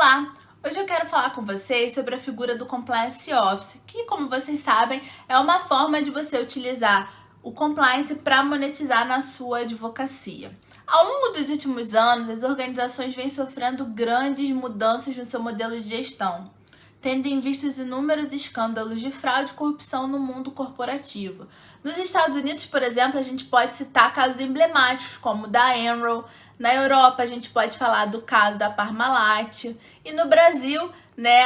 Olá! Hoje eu quero falar com vocês sobre a figura do Compliance Officer, que, como vocês sabem, é uma forma de você utilizar o compliance para monetizar na sua advocacia. Ao longo dos últimos anos, as organizações vêm sofrendo grandes mudanças no seu modelo de gestão, tendo em vista inúmeros escândalos de fraude e corrupção no mundo corporativo. Nos Estados Unidos, por exemplo, a gente pode citar casos emblemáticos como o da Enron. Na Europa, a gente pode falar do caso da Parmalat. E no Brasil,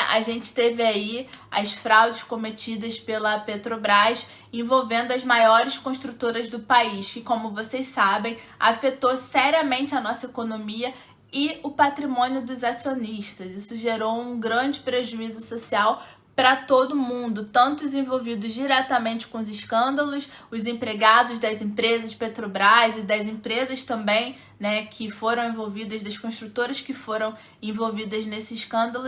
a gente teve aí as fraudes cometidas pela Petrobras envolvendo as maiores construtoras do país, que, como vocês sabem, afetou seriamente a nossa economia e o patrimônio dos acionistas. Isso gerou um grande prejuízo social para todo mundo, tanto os envolvidos diretamente com os escândalos, os empregados das empresas Petrobras e das empresas também, que foram envolvidas, das construtoras que foram envolvidas nesse escândalo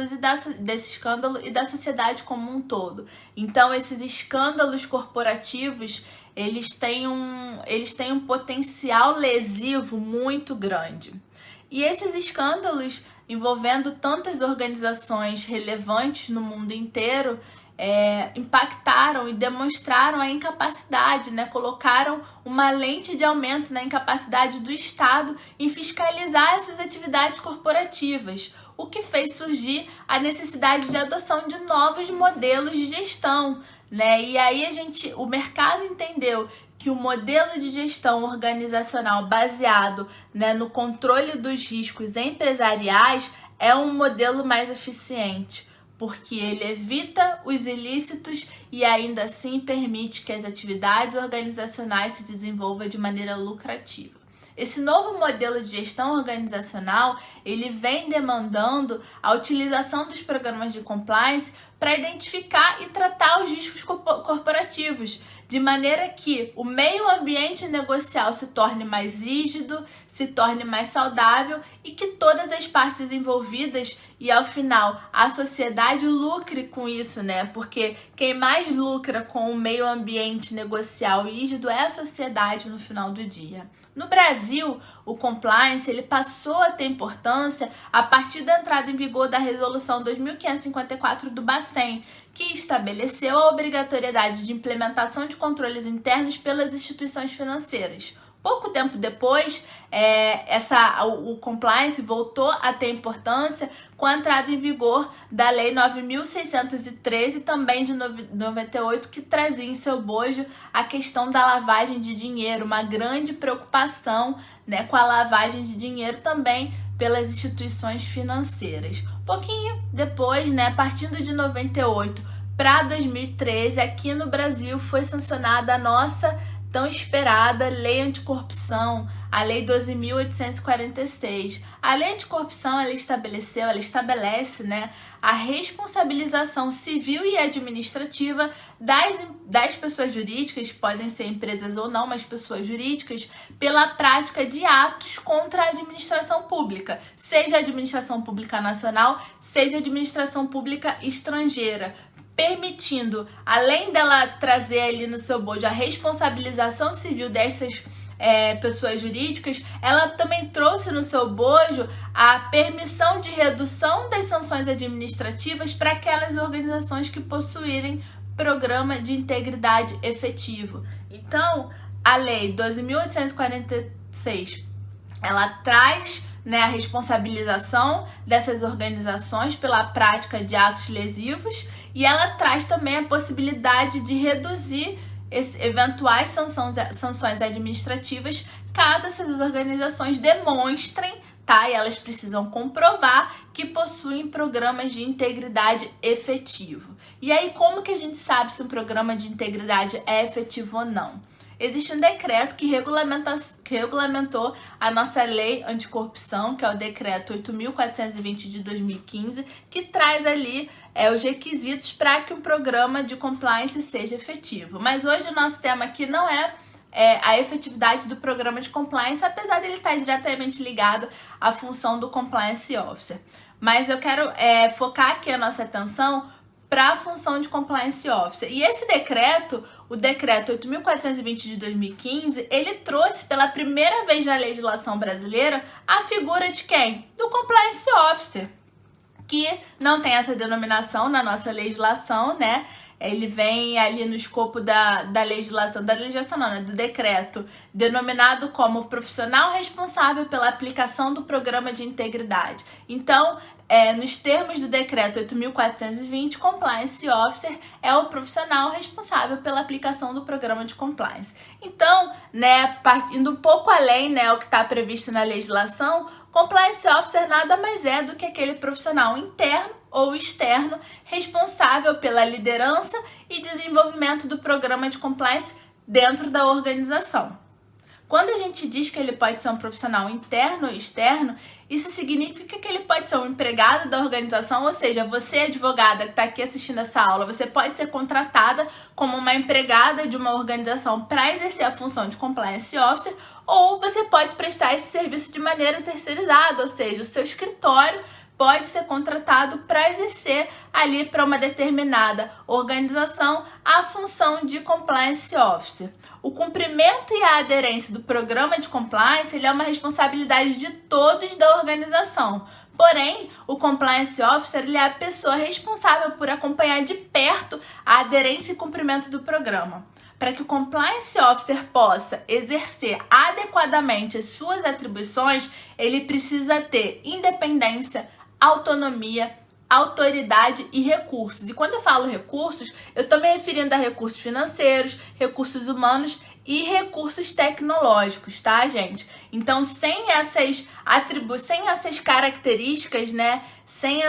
desse escândalo e da sociedade como um todo. Então, esses escândalos corporativos, eles têm um potencial lesivo muito grande. E esses escândalos envolvendo tantas organizações relevantes no mundo inteiro impactaram e demonstraram a incapacidade, colocaram uma lente de aumento na incapacidade do Estado em fiscalizar essas atividades corporativas, o que fez surgir a necessidade de adoção de novos modelos de gestão, E aí o mercado entendeu que o modelo de gestão organizacional baseado no controle dos riscos empresariais é um modelo mais eficiente, porque ele evita os ilícitos e ainda assim permite que as atividades organizacionais se desenvolvam de maneira lucrativa. Esse novo modelo de gestão organizacional, ele vem demandando a utilização dos programas de compliance para identificar e tratar os riscos corporativos, de maneira que o meio ambiente negocial se torne mais rígido, se torne mais saudável e que todas as partes envolvidas e, ao final, a sociedade lucre com isso, Porque quem mais lucra com o meio ambiente negocial rígido é a sociedade no final do dia. No Brasil, o compliance ele passou a ter importância a partir da entrada em vigor da Resolução 2554 do Bacen, que estabeleceu a obrigatoriedade de implementação de controles internos pelas instituições financeiras. Pouco tempo depois, o compliance voltou a ter importância com a entrada em vigor da Lei 9.613, também de 98, que trazia em seu bojo a questão da lavagem de dinheiro, uma grande preocupação com a lavagem de dinheiro também pelas instituições financeiras. Pouquinho depois, partindo de 98 para 2013, aqui no Brasil foi sancionada a nossa tão esperada Lei Anticorrupção, a Lei 12.846. A Lei Anticorrupção, ela estabelece, a responsabilização civil e administrativa das pessoas jurídicas, podem ser empresas ou não, mas pessoas jurídicas, pela prática de atos contra a administração pública, seja a administração pública nacional, seja a administração pública estrangeira, permitindo, além dela trazer ali no seu bojo a responsabilização civil dessas pessoas jurídicas, ela também trouxe no seu bojo a permissão de redução das sanções administrativas para aquelas organizações que possuírem programa de integridade efetivo. Então, a Lei 12.846, ela traz a responsabilização dessas organizações pela prática de atos lesivos e ela traz também a possibilidade de reduzir eventuais sanções administrativas caso essas organizações demonstrem, e elas precisam comprovar que possuem programas de integridade efetivo. E aí, como que a gente sabe se um programa de integridade é efetivo ou não? Existe um decreto que regulamentou a nossa lei anticorrupção, que é o decreto 8.420 de 2015, que traz ali os requisitos para que um programa de compliance seja efetivo. Mas hoje o nosso tema aqui não é a efetividade do programa de compliance, apesar de ele estar diretamente ligado à função do Compliance Officer. Mas eu quero focar aqui a nossa atenção para a função de Compliance Officer. E esse decreto, o decreto 8.420 de 2015, ele trouxe pela primeira vez na legislação brasileira a figura de quem? Do Compliance Officer. que não tem essa denominação na nossa legislação, né? Ele vem ali no escopo da legislação não, né? Do decreto, denominado como profissional responsável pela aplicação do programa de integridade. Então, nos termos do decreto 8.420, Compliance Officer é o profissional responsável pela aplicação do programa de compliance. Então, né, partindo um pouco além, né, o que está previsto na legislação, Compliance Officer nada mais é do que aquele profissional interno ou externo responsável pela liderança e desenvolvimento do programa de compliance dentro da organização. Quando a gente diz que ele pode ser um profissional interno ou externo, isso significa que ele pode ser um empregado da organização, ou seja, você, advogada que está aqui assistindo essa aula, você pode ser contratada como uma empregada de uma organização para exercer a função de Compliance Officer, ou você pode prestar esse serviço de maneira terceirizada, ou seja, o seu escritório pode ser contratado para exercer ali para uma determinada organização a função de Compliance Officer. O cumprimento e a aderência do programa de compliance ele é uma responsabilidade de todos da organização. Porém, o Compliance Officer ele é a pessoa responsável por acompanhar de perto a aderência e cumprimento do programa. Para que o Compliance Officer possa exercer adequadamente as suas atribuições, ele precisa ter independência, autonomia, autoridade e recursos. E quando eu falo recursos, eu estou me referindo a recursos financeiros, recursos humanos e recursos tecnológicos, tá, gente? Então, sem essas características, né, sem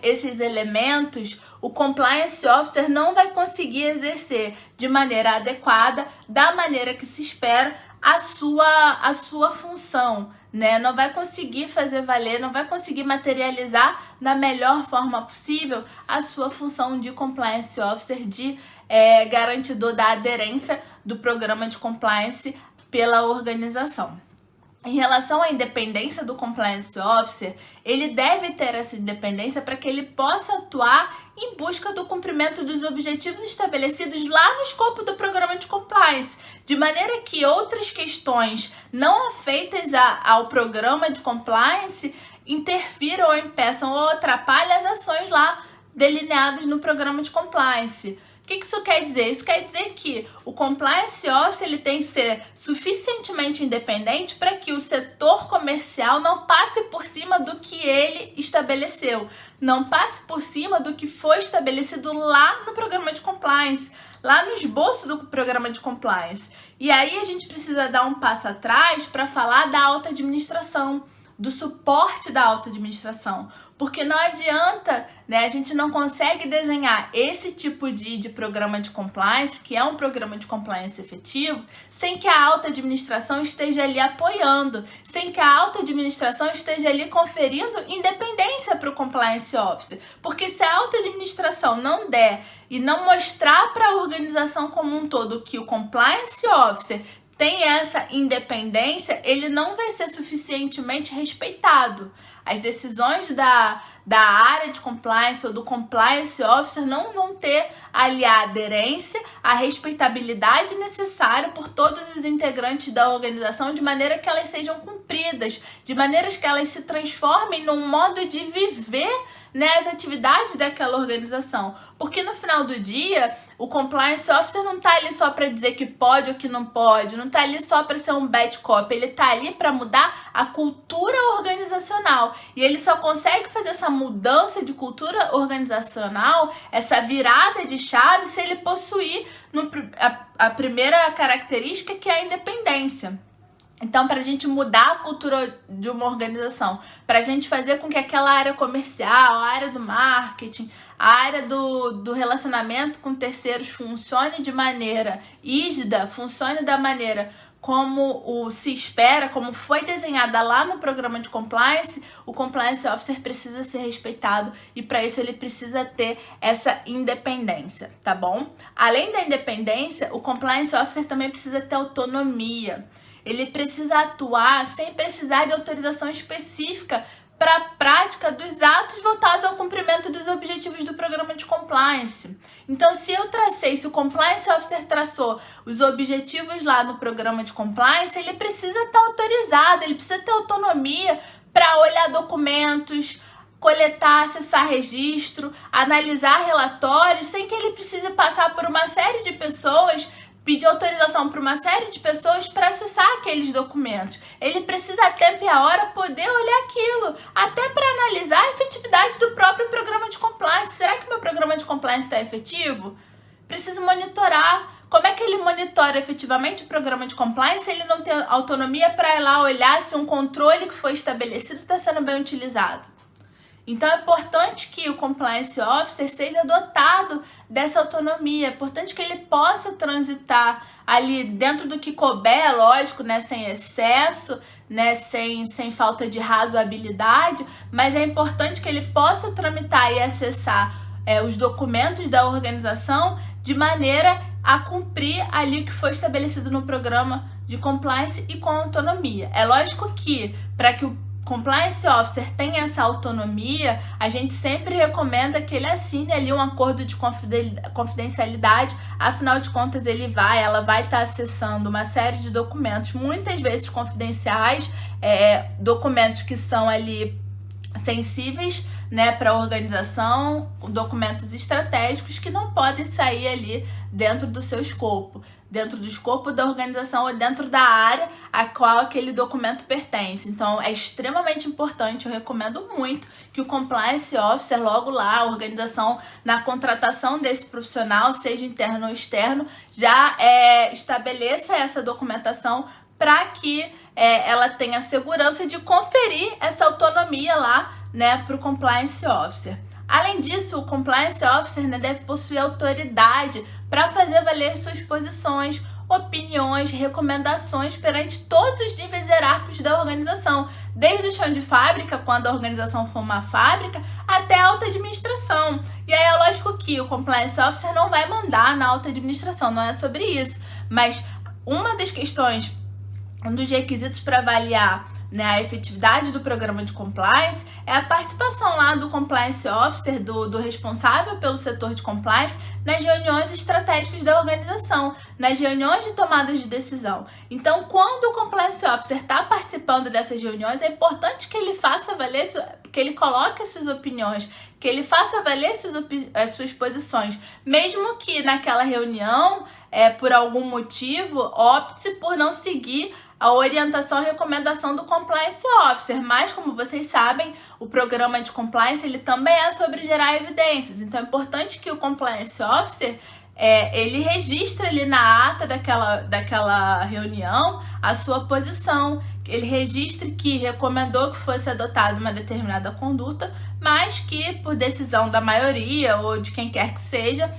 esses elementos, o Compliance Officer não vai conseguir exercer de maneira adequada, da maneira que se espera, a sua função, né? Não vai conseguir fazer valer, não vai conseguir materializar na melhor forma possível a sua função de Compliance Officer, de garantidor da aderência do programa de compliance pela organização. Em relação à independência do Compliance Officer, ele deve ter essa independência para que ele possa atuar em busca do cumprimento dos objetivos estabelecidos lá no escopo do programa de compliance, de maneira que outras questões não afeitas ao programa de compliance interfiram ou impeçam ou atrapalhem as ações lá delineadas no programa de compliance. O que isso quer dizer? Isso quer dizer que o Compliance Officer ele tem que ser suficientemente independente para que o setor comercial não passe por cima do que ele estabeleceu, não passe por cima do que foi estabelecido lá no programa de compliance, lá no esboço do programa de compliance. E aí a gente precisa dar um passo atrás para falar da alta administração, do suporte da alta administração, porque não adianta, né, a gente não consegue desenhar esse tipo de programa de compliance, que é um programa de compliance efetivo, sem que a alta administração esteja ali apoiando, sem que a alta administração esteja ali conferindo independência para o Compliance Officer, porque se a alta administração não der e não mostrar para a organização como um todo que o Compliance Officer tem essa independência, ele não vai ser suficientemente respeitado. As decisões da área de compliance ou do Compliance Officer não vão ter ali a aderência, a respeitabilidade necessária por todos os integrantes da organização, de maneira que elas sejam cumpridas, de maneira que elas se transformem num modo de viver, né, as atividades daquela organização. Porque no final do dia, o Compliance Officer não está ali só para dizer que pode ou que não pode, não está ali só para ser um bad cop, ele está ali para mudar a cultura organizacional. E ele só consegue fazer essa mudança de cultura organizacional, essa virada de chave, se ele possuir a primeira característica, que é a independência. Então, para a gente mudar a cultura de uma organização, para a gente fazer com que aquela área comercial, a área do marketing, a área do relacionamento com terceiros funcione de maneira rígida, funcione da maneira como se espera, como foi desenhada lá no programa de compliance, o Compliance Officer precisa ser respeitado e para isso ele precisa ter essa independência, tá bom? Além da independência, o Compliance Officer também precisa ter autonomia. Ele precisa atuar sem precisar de autorização específica para a prática dos atos voltados ao cumprimento dos objetivos do programa de compliance. Então, se o Compliance Officer traçou os objetivos lá no programa de compliance, ele precisa estar autorizado, ele precisa ter autonomia para olhar documentos, coletar, acessar registro, analisar relatórios, sem que ele precise passar por uma série de pessoas, pedir autorização para uma série de pessoas para acessar aqueles documentos. Ele precisa a tempo e a hora poder olhar aquilo, até para analisar a efetividade do próprio programa de compliance. Será que meu programa de compliance está efetivo? Preciso monitorar. Como é que ele monitora efetivamente o programa de compliance se ele não tem autonomia para ir lá olhar se um controle que foi estabelecido está sendo bem utilizado? Então é importante que o Compliance Officer seja dotado dessa autonomia, é importante que ele possa transitar ali dentro do que couber, lógico, né, sem excesso, né, sem falta de razoabilidade, mas é importante que ele possa tramitar e acessar os documentos da organização de maneira a cumprir ali o que foi estabelecido no programa de compliance e com autonomia. É lógico que para que o Compliance Officer tem essa autonomia, a gente sempre recomenda que ele assine ali um acordo de confidencialidade, afinal de contas ela vai estar acessando uma série de documentos, muitas vezes confidenciais, documentos que são ali sensíveis, né, para a organização, documentos estratégicos que não podem sair ali dentro do seu escopo, dentro do escopo da organização ou dentro da área a qual aquele documento pertence. Então, é extremamente importante, eu recomendo muito que o Compliance Officer, logo lá, a organização, na contratação desse profissional, seja interno ou externo, já estabeleça essa documentação para que ela tenha segurança de conferir essa autonomia lá, né, para o Compliance Officer. Além disso, o Compliance Officer, né, deve possuir autoridade para fazer valer suas posições, opiniões, recomendações perante todos os níveis hierárquicos da organização, desde o chão de fábrica, quando a organização for uma fábrica, até a alta administração. E aí é lógico que o Compliance Officer não vai mandar na alta administração, não é sobre isso, mas uma das questões, um dos requisitos para avaliar, né, a efetividade do programa de compliance é a participação lá do Compliance Officer, do responsável pelo setor de compliance, nas reuniões estratégicas da organização, nas reuniões de tomadas de decisão. Então, quando o Compliance Officer está participando dessas reuniões, é importante que ele faça valer, que ele coloque as suas opiniões, que ele faça valer as suas posições, mesmo que naquela reunião, por algum motivo, opte por não seguir a orientação e recomendação do Compliance Officer. Mas, como vocês sabem, o programa de compliance ele também é sobre gerar evidências. Então, é importante que o Compliance Officer ele registre ali na ata daquela reunião a sua posição, ele registre que recomendou que fosse adotada uma determinada conduta, mas que, por decisão da maioria ou de quem quer que seja,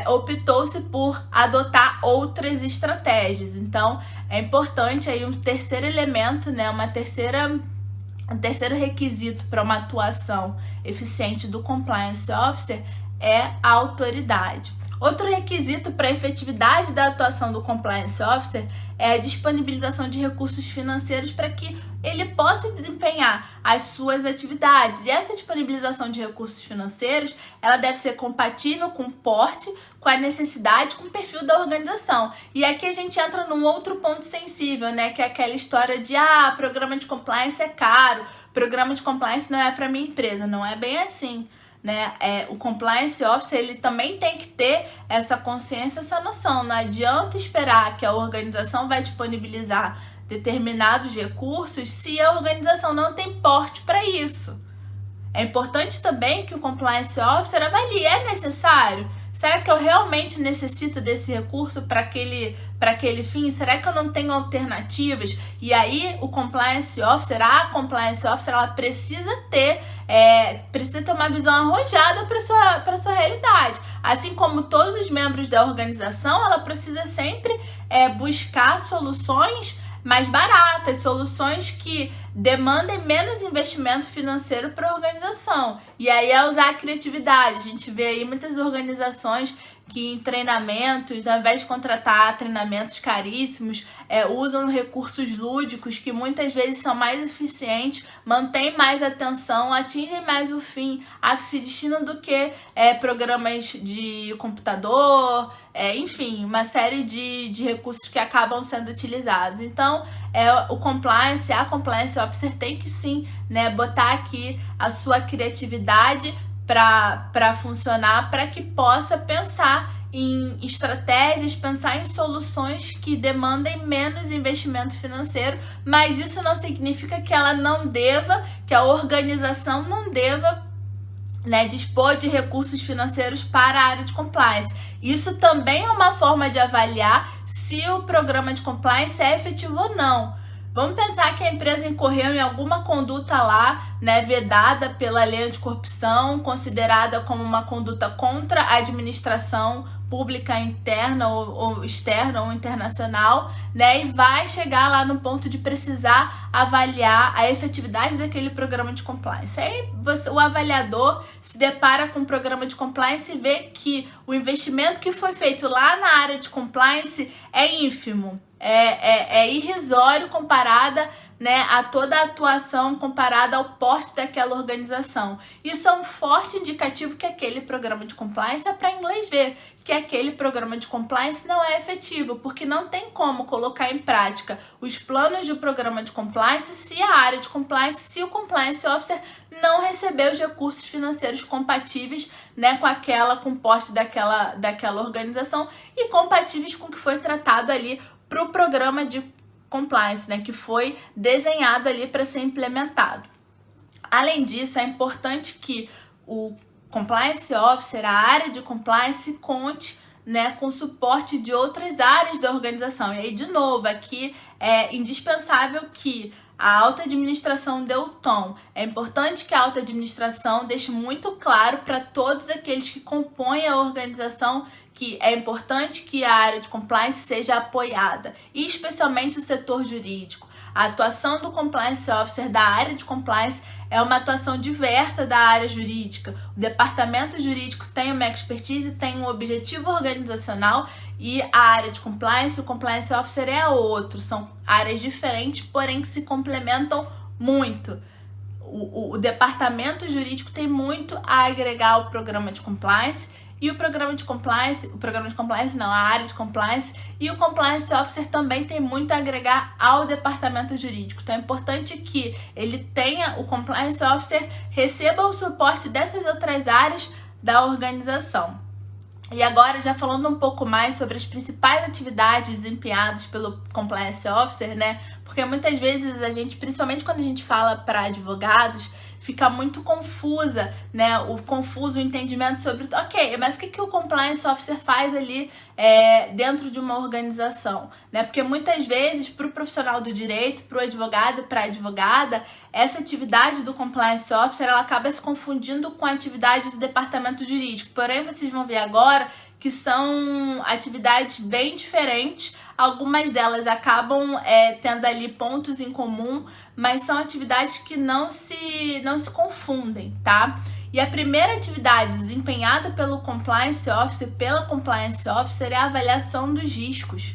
optou-se por adotar outras estratégias. Então, é importante aí um terceiro elemento, né, um terceiro requisito para uma atuação eficiente do Compliance Officer é a autoridade. Outro requisito para a efetividade da atuação do Compliance Officer é a disponibilização de recursos financeiros para que ele possa desempenhar as suas atividades. E essa disponibilização de recursos financeiros, ela deve ser compatível com o porte, com a necessidade, com o perfil da organização. E aqui a gente entra num outro ponto sensível, né, que é aquela história de programa de compliance é caro, programa de compliance não é para minha empresa. Não é bem assim, né? O Compliance Officer ele também tem que ter essa consciência, essa noção. Não adianta esperar que a organização vai disponibilizar determinados recursos se a organização não tem porte para isso. É importante também que o Compliance Officer avalie, é necessário? Será que eu realmente necessito desse recurso para aquele fim? Será que eu não tenho alternativas? E aí o Compliance Officer, a Compliance Officer, ela precisa ter uma visão arrojada para sua realidade. Assim como todos os membros da organização, ela precisa sempre buscar soluções mais baratas, soluções que demandem menos investimento financeiro para a organização. E aí é usar a criatividade. A gente vê aí muitas organizações que em treinamentos, ao invés de contratar treinamentos caríssimos, usam recursos lúdicos que muitas vezes são mais eficientes, mantêm mais atenção, atingem mais o fim a que se destinam do que programas de computador, enfim, uma série de recursos que acabam sendo utilizados. Então, a Compliance Officer tem que sim, né, botar aqui a sua criatividade para funcionar, para que possa pensar em estratégias, pensar em soluções que demandem menos investimento financeiro, mas isso não significa que ela não deva, que a organização não deva, né, dispor de recursos financeiros para a área de compliance. Isso também é uma forma de avaliar se o programa de compliance é efetivo ou não. Vamos pensar que a empresa incorreu em alguma conduta lá, né, vedada pela lei anticorrupção, considerada como uma conduta contra a administração pública interna ou externa ou internacional, né, e vai chegar lá no ponto de precisar avaliar a efetividade daquele programa de compliance. Aí o avaliador se depara com um programa de compliance e vê que o investimento que foi feito lá na área de compliance é ínfimo, é irrisório comparada, né, a toda a atuação, comparada ao porte daquela organização. Isso é um forte indicativo que aquele programa de compliance é para inglês ver, que aquele programa de compliance não é efetivo, porque não tem como colocar em prática os planos do programa de compliance se a área de compliance, se o Compliance Officer não receber os recursos financeiros compatíveis, né, com o porte daquela organização e compatíveis com o que foi tratado ali para o programa de compliance, né, que foi desenhado ali para ser implementado. Além disso, é importante que o Compliance Officer, a área de compliance, conte, né, com suporte de outras áreas da organização. E aí, de novo, aqui é indispensável que a alta administração dê o tom. É importante que a alta administração deixe muito claro para todos aqueles que compõem a organização que é importante que a área de compliance seja apoiada, e especialmente o setor jurídico. A atuação do Compliance Officer da área de compliance é uma atuação diversa da área jurídica. O departamento jurídico tem uma expertise, tem um objetivo organizacional, e a área de compliance, o Compliance Officer é outro. São áreas diferentes, porém que se complementam muito. O departamento jurídico tem muito a agregar ao programa de compliance, e a área de compliance e o Compliance Officer também tem muito a agregar ao departamento jurídico. Então é importante que o Compliance Officer receba o suporte dessas outras áreas da organização. E agora, já falando um pouco mais sobre as principais atividades desempenhadas pelo Compliance Officer, né? Porque muitas vezes a gente, principalmente quando a gente fala para advogados, fica muito confusa, né? Confuso o entendimento sobre, ok, mas o que o Compliance Officer faz ali dentro de uma organização, né? Porque muitas vezes, para o profissional do direito, para o advogado, para a advogada, essa atividade do Compliance Officer, ela acaba se confundindo com a atividade do departamento jurídico. Porém, vocês vão ver agora que são atividades bem diferentes. Algumas delas acabam tendo ali pontos em comum, mas são atividades que não se confundem, tá? E a primeira atividade desempenhada pelo Compliance Officer, pela Compliance Officer, é a avaliação dos riscos.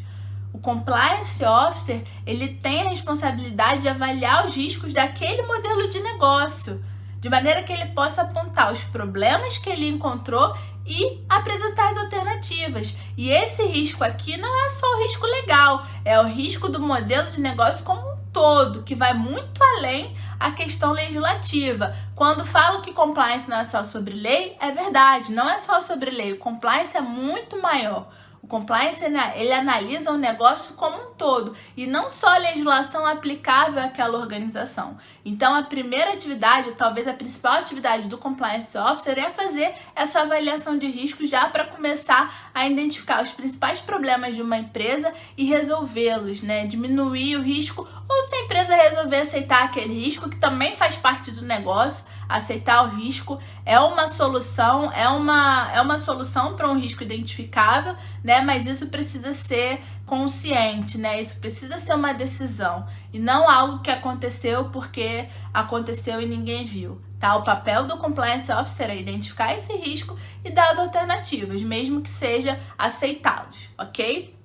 O Compliance Officer, ele tem a responsabilidade de avaliar os riscos daquele modelo de negócio, de maneira que ele possa apontar os problemas que ele encontrou e apresentar as alternativas. E esse risco aqui não é só o risco legal, é o risco do modelo de negócio como um todo, que vai muito além a questão legislativa. Quando falo que compliance não é só sobre lei, é verdade, não é só sobre lei. O compliance é muito maior. O compliance, ele analisa o negócio como um todo e não só a legislação aplicável àquela organização. Então, a primeira atividade, talvez a principal atividade do Compliance Officer, é fazer essa avaliação de risco já para começar a identificar os principais problemas de uma empresa e resolvê-los, né? Diminuir o risco, ou se a empresa resolver aceitar aquele risco, que também faz parte do negócio, Aceitar o risco é uma solução, é uma solução para um risco identificável, né? Mas isso precisa ser consciente, né? Isso precisa ser uma decisão e não algo que aconteceu porque aconteceu e ninguém viu, tá? O papel do Compliance Officer é identificar esse risco e dar as alternativas, mesmo que seja aceitá-los, ok?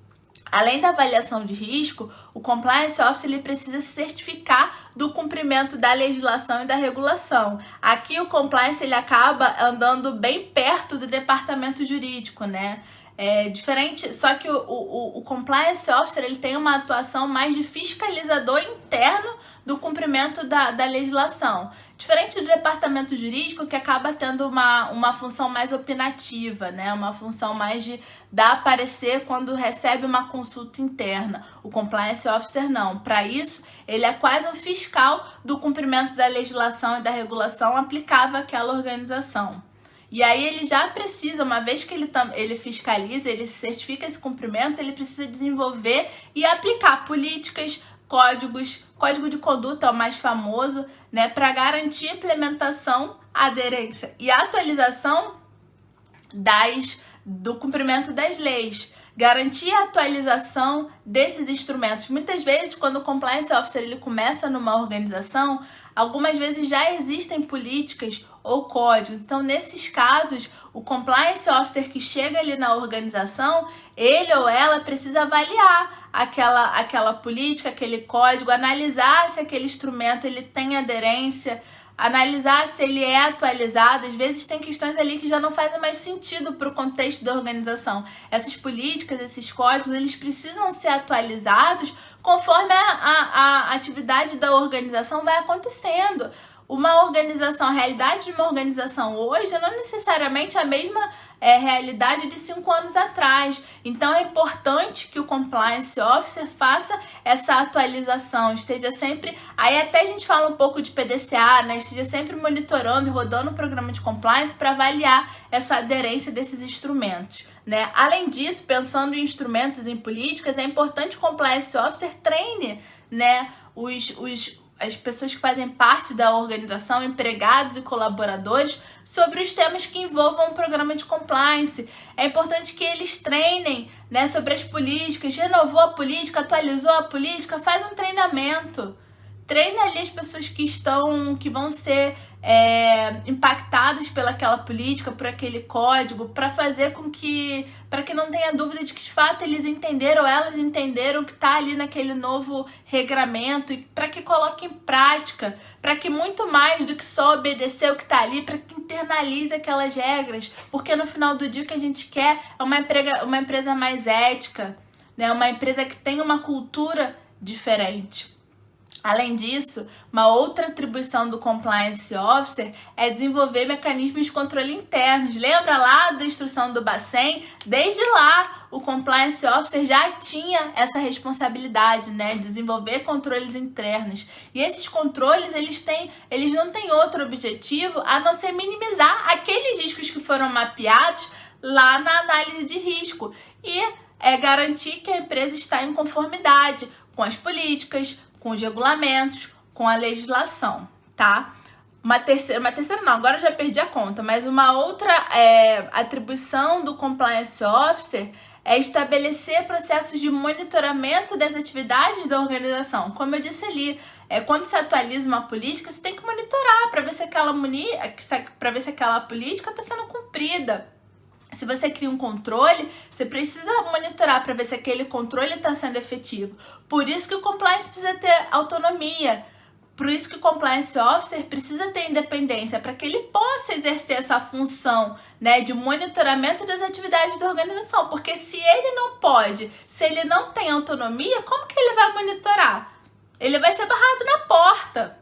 Além da avaliação de risco, o Compliance Officer ele precisa se certificar do cumprimento da legislação e da regulação. Aqui o Compliance ele acaba andando bem perto do departamento jurídico, né? É diferente, só que o Compliance Officer ele tem uma atuação mais de fiscalizador interno do cumprimento da legislação. Diferente do departamento jurídico, que acaba tendo uma função mais opinativa, né? Uma função mais de dar parecer quando recebe uma consulta interna. O Compliance Officer não. Para isso, ele é quase um fiscal do cumprimento da legislação e da regulação aplicável àquela organização. E aí ele já precisa, uma vez que ele fiscaliza, ele certifica esse cumprimento, ele precisa desenvolver e aplicar políticas, códigos, código de conduta é o mais famoso, né, para garantir a implementação, aderência e atualização do cumprimento das leis. Garantir a atualização desses instrumentos. Muitas vezes, quando o Compliance Officer ele começa numa organização, algumas vezes já existem políticas ou códigos. Então, nesses casos, o Compliance Officer que chega ali na organização, ele ou ela precisa avaliar aquela política, aquele código, analisar se aquele instrumento ele tem aderência, analisar se ele é atualizado. Às vezes tem questões ali que já não fazem mais sentido para o contexto da organização. Essas políticas, esses códigos, eles precisam ser atualizados conforme a atividade da organização vai acontecendo. Uma organização, a realidade de uma organização hoje não é necessariamente a mesma realidade de 5 anos atrás. Então é importante que o Compliance Officer faça essa atualização, esteja sempre, aí até a gente fala um pouco de PDCA, né? Esteja sempre monitorando e rodando o programa de compliance para avaliar essa aderência desses instrumentos, né? Além disso, pensando em instrumentos, em políticas, é importante que o Compliance Officer treine, né, as pessoas que fazem parte da organização, empregados e colaboradores, sobre os temas que envolvam o programa de compliance. É importante que eles treinem, né, sobre as políticas, renovou a política, atualizou a política, faz um treinamento. Treina ali as pessoas que vão ser impactadas pelaquela política, por aquele código, para fazer para que não tenha dúvida de que de fato eles entenderam, elas entenderam o que está ali naquele novo regramento, e para que coloque em prática, para que muito mais do que só obedecer o que está ali, para que internalize aquelas regras, porque no final do dia o que a gente quer é uma empresa mais ética, né? Uma empresa que tem uma cultura diferente. Além disso, uma outra atribuição do Compliance Officer é desenvolver mecanismos de controle internos. Lembra lá da instrução do Bacen? Desde lá, o Compliance Officer já tinha essa responsabilidade, né? Desenvolver controles internos. E esses controles, eles não têm outro objetivo a não ser minimizar aqueles riscos que foram mapeados lá na análise de risco. E garantir que a empresa está em conformidade com as políticas, com os regulamentos, com a legislação, tá? Uma terceira não, agora eu já perdi a conta, mas uma outra atribuição do Compliance Officer é estabelecer processos de monitoramento das atividades da organização. Como eu disse ali, quando se atualiza uma política, você tem que monitorar para ver se aquela política está sendo cumprida. Se você cria um controle, você precisa monitorar para ver se aquele controle está sendo efetivo. Por isso que o compliance precisa ter autonomia. Por isso que o Compliance Officer precisa ter independência, para que ele possa exercer essa função, né, de monitoramento das atividades da organização. Porque se ele não pode, se ele não tem autonomia, como que ele vai monitorar? Ele vai ser barrado na porta.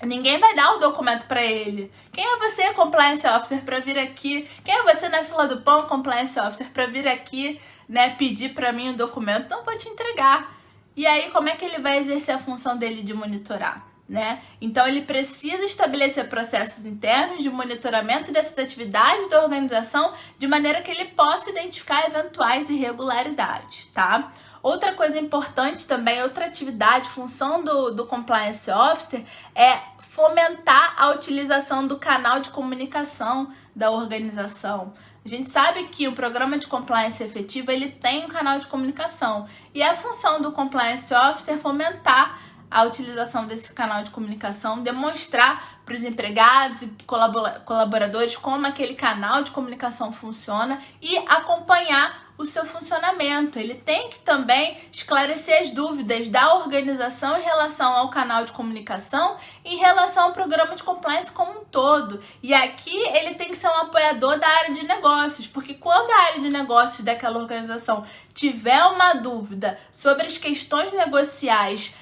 Ninguém vai dar o documento para ele. Quem é você, Compliance Officer, para vir aqui? Quem é você na fila do pão, Compliance Officer, para vir aqui, né, pedir para mim um documento? Não vou te entregar. E aí, como é que ele vai exercer a função dele de monitorar, né? Então, ele precisa estabelecer processos internos de monitoramento dessas atividades da organização, de maneira que ele possa identificar eventuais irregularidades, tá? Outra coisa importante também, outra atividade, função do Compliance Officer é fomentar a utilização do canal de comunicação da organização. A gente sabe que o programa de compliance efetivo, ele tem um canal de comunicação, e a função do Compliance Officer é fomentar a utilização desse canal de comunicação, demonstrar para os empregados e colaboradores como aquele canal de comunicação funciona e acompanhar o seu funcionamento. Ele tem que também esclarecer as dúvidas da organização em relação ao canal de comunicação e em relação ao programa de compliance como um todo. E aqui ele tem que ser um apoiador da área de negócios, porque quando a área de negócios daquela organização tiver uma dúvida sobre as questões negociais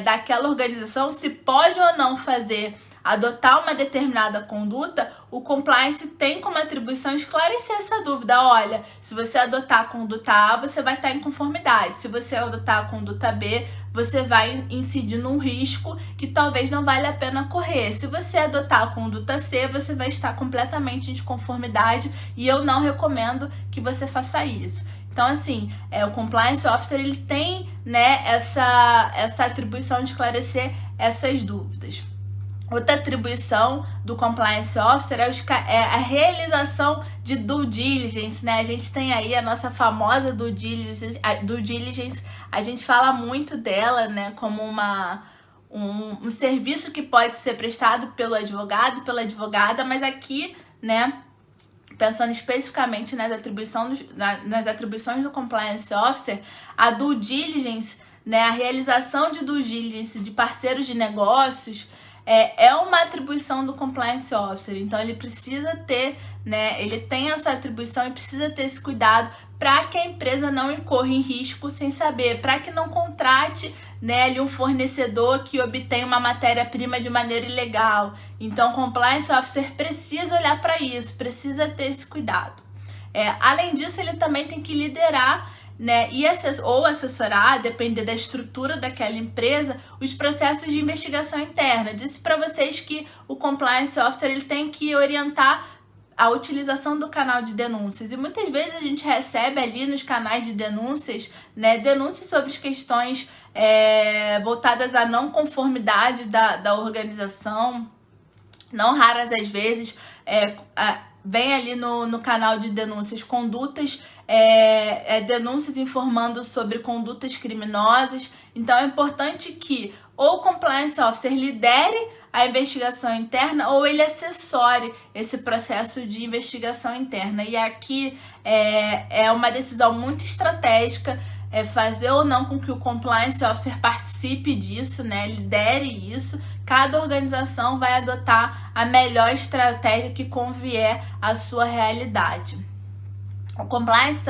daquela organização, se pode ou não adotar uma determinada conduta, o compliance tem como atribuição esclarecer essa dúvida. Olha, se você adotar a conduta A, você vai estar em conformidade. Se você adotar a conduta B, você vai incidir num risco que talvez não valha a pena correr. Se você adotar a conduta C, você vai estar completamente em desconformidade e eu não recomendo que você faça isso. Então, assim, o Compliance Officer, ele tem, né, essa atribuição de esclarecer essas dúvidas. Outra atribuição do Compliance Officer é a realização de due diligence, né? A gente tem aí a nossa famosa due diligence. A gente fala muito dela, né, como um serviço que pode ser prestado pelo advogado, pela advogada, mas aqui, né, pensando especificamente nas atribuições do Compliance Officer, a due diligence, né, a realização de due diligence de parceiros de negócios é uma atribuição do Compliance Officer. Então ele precisa ter, né, ele tem essa atribuição e precisa ter esse cuidado para que a empresa não incorra em risco sem saber, para que não contrate, né, ali um fornecedor que obtém uma matéria-prima de maneira ilegal. Então o Compliance Officer precisa olhar para isso, precisa ter esse cuidado. Além disso, ele também tem que liderar, né, ou assessorar, depender da estrutura daquela empresa, os processos de investigação interna. Disse para vocês que o Compliance Officer, ele tem que orientar a utilização do canal de denúncias. E muitas vezes a gente recebe ali nos canais de denúncias, né, denúncias sobre as questões voltadas à não conformidade da organização. Não raras as vezes vem ali no canal de denúncias condutas, denúncias informando sobre condutas criminosas. Então é importante que ou o Compliance Officer lidere a investigação interna ou ele assessore esse processo de investigação interna. E aqui é uma decisão muito estratégica, fazer ou não com que o Compliance Officer participe disso, né, lidere isso. Cada organização vai adotar a melhor estratégia que convier à sua realidade. O Compliance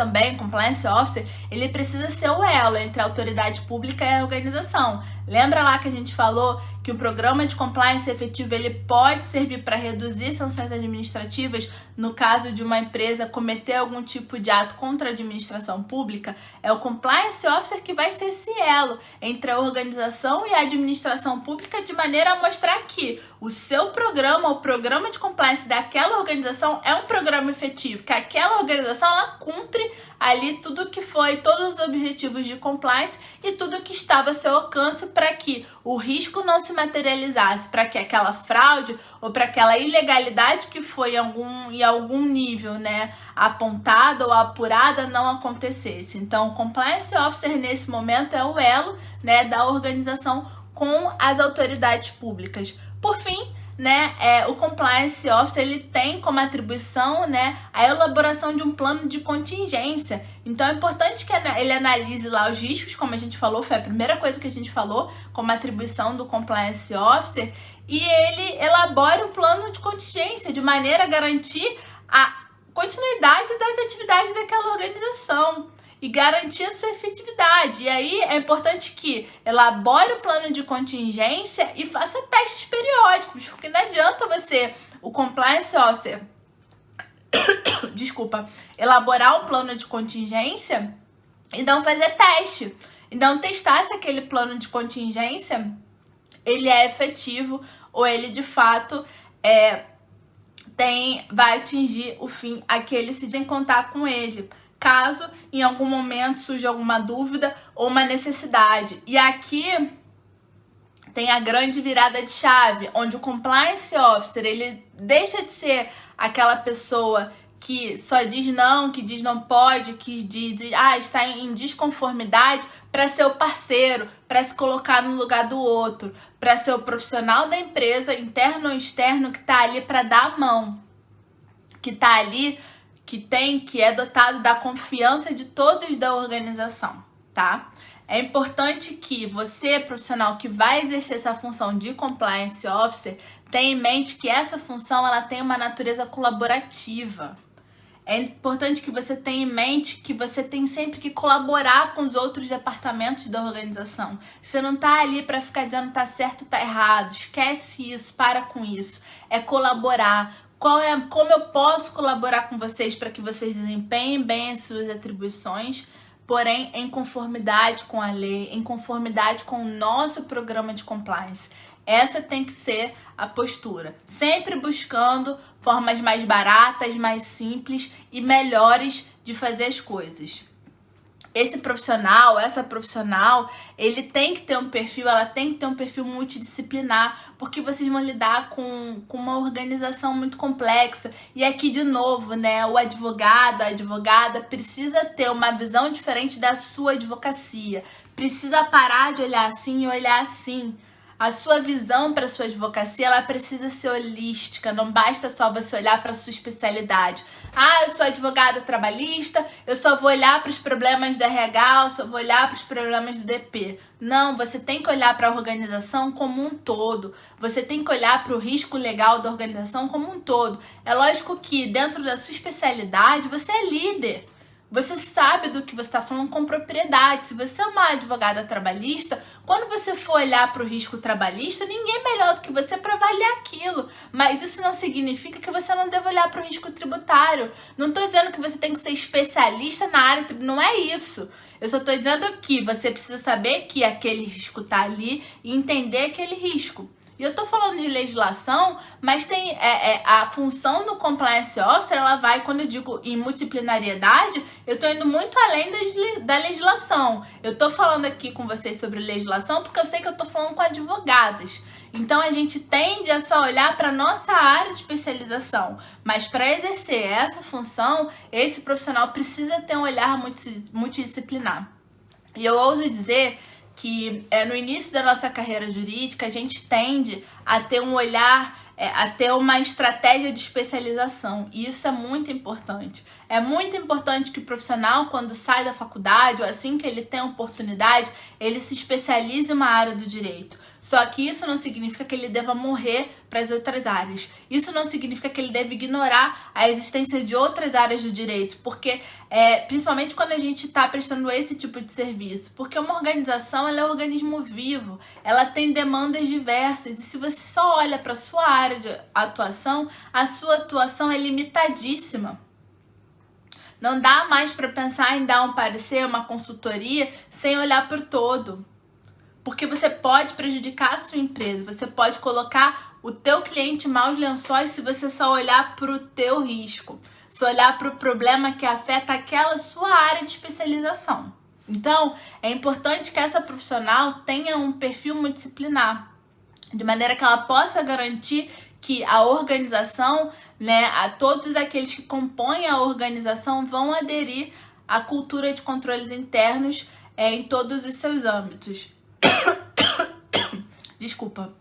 Officer, ele precisa ser o elo entre a autoridade pública e a organização. Lembra lá que a gente falou que o programa de compliance efetivo, ele pode servir para reduzir sanções administrativas no caso de uma empresa cometer algum tipo de ato contra a administração pública? É o Compliance Officer que vai ser esse elo entre a organização e a administração pública, de maneira a mostrar que o seu programa, o programa de compliance daquela organização é um programa efetivo, que aquela organização ela cumpre ali tudo que foi, todos os objetivos de compliance e tudo que estava a seu alcance para que o risco não se materializasse, para que aquela fraude ou para aquela ilegalidade que foi em algum nível, né, apontada ou apurada não acontecesse. Então, o Compliance Officer nesse momento é o elo, né, da organização com as autoridades públicas. Por fim, né, o Compliance Officer, ele tem como atribuição, né, a elaboração de um plano de contingência. Então é importante que ele analise lá os riscos, como a gente falou, foi a primeira coisa que a gente falou, como atribuição do Compliance Officer, e ele elabore um plano de contingência de maneira a garantir a continuidade das atividades daquela organização e garantir a sua efetividade. E aí é importante que elabore o plano de contingência e faça testes periódicos, porque não adianta o Compliance Officer, elaborar um plano de contingência e não fazer teste, e não testar se aquele plano de contingência ele é efetivo ou ele de fato vai atingir o fim a que ele se tem que contar com ele, caso em algum momento surja alguma dúvida ou uma necessidade. E aqui tem a grande virada de chave, onde o Compliance Officer, ele deixa de ser aquela pessoa que só diz não, que diz não pode, que diz está em desconformidade, para ser o parceiro, para se colocar no lugar do outro, para ser o profissional da empresa, interno ou externo, que está ali para dar a mão, que está ali, que é dotado da confiança de todos da organização, tá? É importante que você, profissional que vai exercer essa função de Compliance Officer, tenha em mente que essa função ela tem uma natureza colaborativa. É importante que você tenha em mente que você tem sempre que colaborar com os outros departamentos da organização. Você não tá ali para ficar dizendo tá certo, tá errado. Esquece isso, para com isso. É colaborar. Como eu posso colaborar com vocês para que vocês desempenhem bem as suas atribuições, porém em conformidade com a lei, em conformidade com o nosso programa de compliance. Essa tem que ser a postura. Sempre buscando formas mais baratas, mais simples e melhores de fazer as coisas. Esse profissional, essa profissional, ele tem que ter um perfil, ela tem que ter um perfil multidisciplinar, porque vocês vão lidar com uma organização muito complexa. E aqui, de novo, né, o advogado, a advogada precisa ter uma visão diferente da sua advocacia. Precisa parar de olhar assim e olhar assim. A sua visão para a sua advocacia, ela precisa ser holística, não basta só você olhar para a sua especialidade. Eu sou advogada trabalhista, eu só vou olhar para os problemas do RH, eu só vou olhar para os problemas do DP. Não, você tem que olhar para a organização como um todo. Você tem que olhar para o risco legal da organização como um todo. É lógico que dentro da sua especialidade, você é líder. Você sabe do que você está falando com propriedade. Se você é uma advogada trabalhista, quando você for olhar para o risco trabalhista, ninguém é melhor do que você para avaliar aquilo. Mas isso não significa que você não deve olhar para o risco tributário. Não estou dizendo que você tem que ser especialista na área, não é isso. Eu só estou dizendo que você precisa saber que aquele risco está ali e entender aquele risco. E eu tô falando de legislação, mas tem a função do Compliance Officer, ela vai, quando eu digo em multidisciplinariedade, eu tô indo muito além da legislação. Eu tô falando aqui com vocês sobre legislação porque eu sei que eu tô falando com advogadas. Então a gente tende a só olhar para nossa área de especialização, mas para exercer essa função, esse profissional precisa ter um olhar multidisciplinar. E eu ouso dizer que no início da nossa carreira jurídica, a gente tende a ter um olhar, a ter uma estratégia de especialização. E isso é muito importante. É muito importante que o profissional, quando sai da faculdade, ou assim que ele tem a oportunidade, ele se especialize em uma área do direito. Só que isso não significa que ele deva morrer para as outras áreas. Isso não significa que ele deve ignorar a existência de outras áreas do direito, porque principalmente quando a gente está prestando esse tipo de serviço, porque uma organização ela é um organismo vivo, ela tem demandas diversas, e se você só olha para a sua área de atuação, a sua atuação é limitadíssima. Não dá mais para pensar em dar um parecer, uma consultoria, sem olhar para o todo. Porque você pode prejudicar a sua empresa, você pode colocar o teu cliente em maus lençóis se você só olhar para o teu risco, se olhar para o problema que afeta aquela sua área de especialização. Então, é importante que essa profissional tenha um perfil multidisciplinar, de maneira que ela possa garantir que a organização, a todos aqueles que compõem a organização vão aderir à cultura de controles internos em todos os seus âmbitos. Desculpa.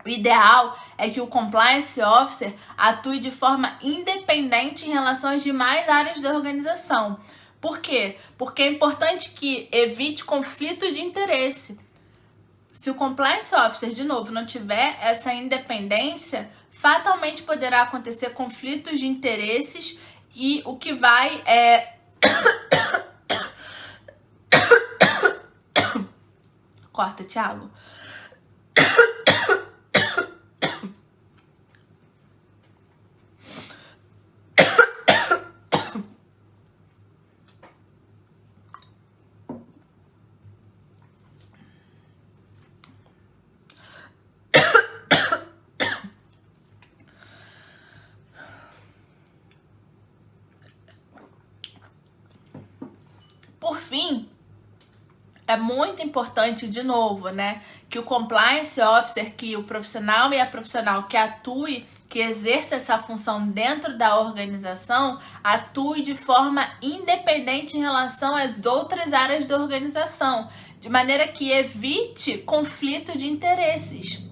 O ideal é que o Compliance Officer atue de forma independente em relação às demais áreas da organização. Por quê? Porque é importante que evite conflito de interesse. Se o Compliance Officer, de novo, não tiver essa independência, fatalmente poderá acontecer conflitos de interesses e o que vai Corta, Thiago. Por fim, é muito importante, de novo, né, que o compliance officer, que o profissional e a profissional que atue, que exerça essa função dentro da organização, atue de forma independente em relação às outras áreas da organização, de maneira que evite conflito de interesses.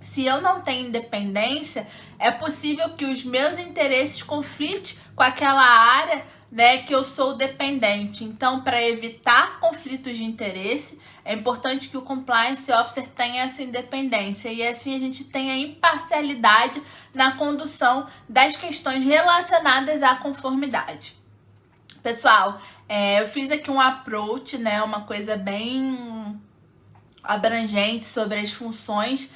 Se eu não tenho independência, é possível que os meus interesses conflitem com aquela área, né, que eu sou dependente. Então, para evitar conflitos de interesse, é importante que o compliance officer tenha essa independência e assim a gente tenha imparcialidade na condução das questões relacionadas à conformidade. Pessoal, eu fiz aqui um approach, né, uma coisa bem abrangente sobre as funções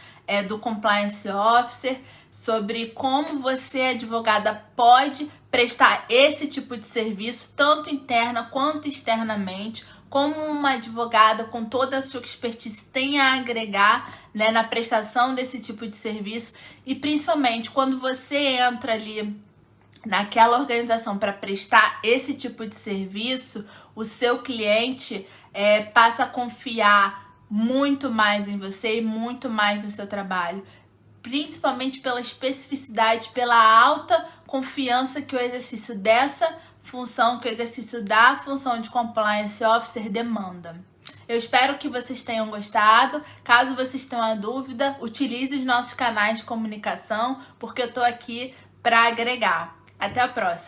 do compliance officer, sobre como você, advogada, pode prestar esse tipo de serviço, tanto interna quanto externamente, como uma advogada com toda a sua expertise tem a agregar, né, na prestação desse tipo de serviço, e principalmente quando você entra ali naquela organização para prestar esse tipo de serviço, o seu cliente passa a confiar muito mais em você e muito mais no seu trabalho, principalmente pela especificidade, pela alta confiança que o exercício dessa função, que o exercício da função de compliance officer demanda. Eu espero que vocês tenham gostado. Caso vocês tenham uma dúvida, utilize os nossos canais de comunicação, porque eu estou aqui para agregar. Até a próxima!